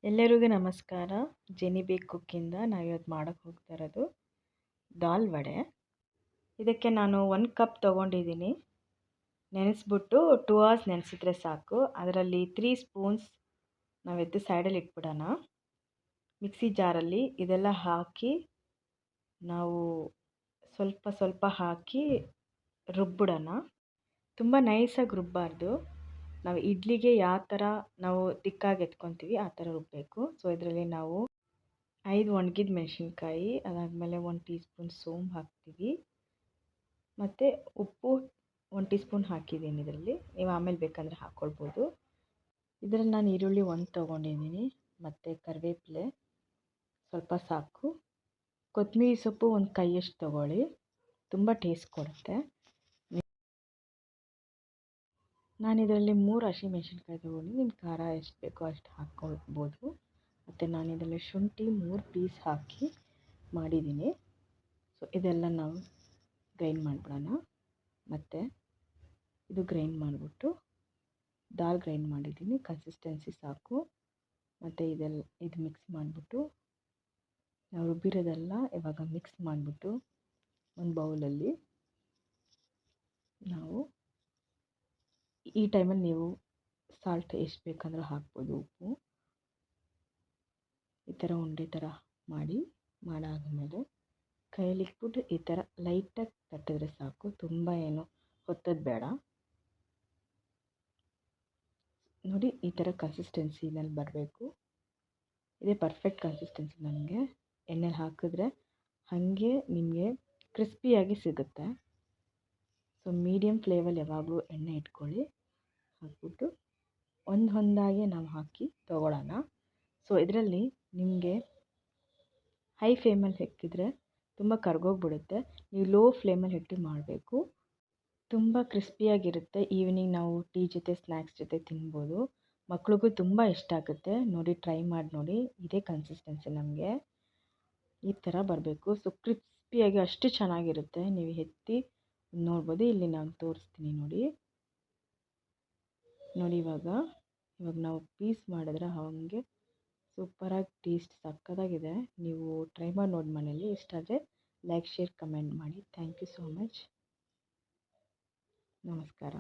ಎಲ್ಲರಿಗೂ ನಮಸ್ಕಾರ. ಜೆನಿ ಬೇಕ್ ಕುಕ್ಕಿಂದ ನಾವಿವತ್ತು ಮಾಡೋಕ್ಕೆ ಹೋಗ್ತಾ ಇರೋದು ದಾಲ್ ವಡೆ. ಇದಕ್ಕೆ ನಾನು 1 ಕಪ್ ತೊಗೊಂಡಿದ್ದೀನಿ. ನೆನೆಸ್ಬಿಟ್ಟು 2 ಅವರ್ಸ್ ನೆನೆಸಿದ್ರೆ ಸಾಕು. ಅದರಲ್ಲಿ 3 ಸ್ಪೂನ್ಸ್ ನಾವೆದ್ದು ಸೈಡಲ್ಲಿ ಇಟ್ಬಿಡೋಣ. ಮಿಕ್ಸಿ ಜಾರಲ್ಲಿ ಇದೆಲ್ಲ ಹಾಕಿ ನಾವು ಸ್ವಲ್ಪ ಸ್ವಲ್ಪ ಹಾಕಿ ರುಬ್ಬಿಡೋಣ. ತುಂಬ ನೈಸಾಗಿ ರುಬ್ಬಾರ್ದು. ನಾವು ಇಡ್ಲಿಗೆ ಯಾವ ಥರ ನಾವು ತಿಕ್ಕಾಗಿ ಎತ್ಕೊತೀವಿ ಆ ಥರ ರುಬ್ಬಬೇಕು. ಸೊ ಇದರಲ್ಲಿ ನಾವು 5 ಒಣಗಿದ ಮೆಣಸಿನ್ಕಾಯಿ, ಅದಾದಮೇಲೆ 1 ಟೀ ಸ್ಪೂನ್ ಸೋಂಪು ಹಾಕ್ತೀವಿ, ಮತ್ತು ಉಪ್ಪು 1 ಟೀ ಸ್ಪೂನ್ ಹಾಕಿದ್ದೀನಿ. ಇದರಲ್ಲಿ ನೀವು ಆಮೇಲೆ ಬೇಕಂದರೆ ಹಾಕ್ಕೊಳ್ಬೋದು. ಇದರಲ್ಲಿ ನಾನು ಈರುಳ್ಳಿ 1 ತೊಗೊಂಡಿದ್ದೀನಿ, ಮತ್ತು ಕರಿವೇಪಿಲೆ ಸ್ವಲ್ಪ ಸಾಕು. ಕೊತ್ತಂಬರಿ ಸೊಪ್ಪು 1 ಕೈಯಷ್ಟು ತೊಗೊಳ್ಳಿ, ತುಂಬ ಟೇಸ್ಟ್ ಕೊಡುತ್ತೆ. ನಾನು ಇದರಲ್ಲಿ 3 ಹಸಿಮೆಣಸಿನ್ಕಾಯಿ ತೊಗೊಂಡು ನಿಮ್ಮ ಖಾರ ಎಷ್ಟು ಬೇಕೋ ಅಷ್ಟು ಹಾಕ್ಕೊಳ್ಬೋದು. ಮತ್ತು ನಾನು ಇದರಲ್ಲಿ ಶುಂಠಿ 3 ಪೀಸ್ ಹಾಕಿ ಮಾಡಿದ್ದೀನಿ. ಸೊ ಇದೆಲ್ಲ ನಾವು ಗ್ರೈಂಡ್ ಮಾಡಿಬಿಡೋಣ. ಮತ್ತು ಇದು ಗ್ರೈಂಡ್ ಮಾಡಿಬಿಟ್ಟು ದಾಲ್ ಗ್ರೈಂಡ್ ಮಾಡಿದ್ದೀನಿ, ಕನ್ಸಿಸ್ಟೆನ್ಸಿ ಸಾಕು. ಮತ್ತು ಇದು ಮಿಕ್ಸ್ ಮಾಡಿಬಿಟ್ಟು ನಾವು ರುಬ್ಬಿರೋದೆಲ್ಲ ಇವಾಗ ಮಿಕ್ಸ್ ಮಾಡಿಬಿಟ್ಟು ಒಂದು ಬೌಲಲ್ಲಿ ನಾವು ಈ ಟೈಮಲ್ಲಿ ನೀವು ಸಾಲ್ಟ್ ಎಷ್ಟು ಬೇಕಂದ್ರೆ ಹಾಕ್ಬೋದು, ಉಪ್ಪು. ಈ ಥರ ಉಂಡೆ ಥರ ಮಾಡಾದಮೇಲೆ ಕೈಯಲ್ಲಿ ಇಟ್ಬಿಟ್ಟು ಈ ಥರ ಲೈಟಾಗಿ ತಟ್ಟಿದ್ರೆ ಸಾಕು, ತುಂಬ ಏನು ಹೊತ್ತೋದು ಬೇಡ. ನೋಡಿ, ಈ ಥರ ಕನ್ಸಿಸ್ಟೆನ್ಸಿನಲ್ಲಿ ಬರಬೇಕು. ಇದೇ ಪರ್ಫೆಕ್ಟ್ ಕನ್ಸಿಸ್ಟೆನ್ಸಿ. ನಮಗೆ ಎಣ್ಣೆಲಿ ಹಾಕಿದ್ರೆ ಹಾಗೆ ನಿಮಗೆ ಕ್ರಿಸ್ಪಿಯಾಗಿ ಸಿಗುತ್ತೆ. ಸೊ ಮೀಡಿಯಮ್ ಫ್ಲೇಮಲ್ಲಿ ಯಾವಾಗಲೂ ಎಣ್ಣೆ ಇಟ್ಕೊಳ್ಳಿ. ಹಾಕ್ಬಿಟ್ಟು ಒಂದೊಂದಾಗಿ ನಾವು ಹಾಕಿ ತೊಗೊಳ್ಳೋಣ. ಸೊ ಇದರಲ್ಲಿ ನಿಮಗೆ ಹೈ ಫ್ಲೇಮಲ್ಲಿ ಹಾಕಿದರೆ ತುಂಬ ಕರ್ಗೋಗ್ಬಿಡುತ್ತೆ. ನೀವು ಲೋ ಫ್ಲೇಮಲ್ಲಿ ಇಟ್ಟು ಮಾಡಬೇಕು. ತುಂಬ ಕ್ರಿಸ್ಪಿಯಾಗಿರುತ್ತೆ. ಈವ್ನಿಂಗ್ ನಾವು ಟೀ ಜೊತೆ ಸ್ನ್ಯಾಕ್ಸ್ ಜೊತೆ ತಿನ್ಬೋದು. ಮಕ್ಳಿಗೂ ತುಂಬ ಇಷ್ಟ ಆಗುತ್ತೆ. ನೋಡಿ, ಟ್ರೈ ಮಾಡಿ ನೋಡಿ. ಇದೇ ಕನ್ಸಿಸ್ಟೆನ್ಸಿ ನಮಗೆ ಈ ಥರ ಬರಬೇಕು. ಸೊ ಕ್ರಿಸ್ಪಿಯಾಗಿ ಅಷ್ಟು ಚೆನ್ನಾಗಿರುತ್ತೆ. ನೀವು ಎತ್ತಿ ನೋಡ್ಬೋದು. ಇಲ್ಲಿ ನಾನು ತೋರಿಸ್ತೀನಿ ನೋಡಿ. ಇವಾಗ ನಾವು ಪೀಸ್ ಮಾಡಿದ್ರೆ ಹಾಗೆ ಸೂಪರಾಗಿ ಟೇಸ್ಟ್ ಸಕ್ಕತ್ತಾಗಿದೆ. ನೀವು ಟ್ರೈ ಮಾಡಿ ನೋಡಿ ಮನೇಲಿ. ಇಷ್ಟ ಆದರೆ ಲೈಕ್, ಶೇರ್, ಕಮೆಂಟ್ ಮಾಡಿ. Thank you so much. ನಮಸ್ಕಾರ.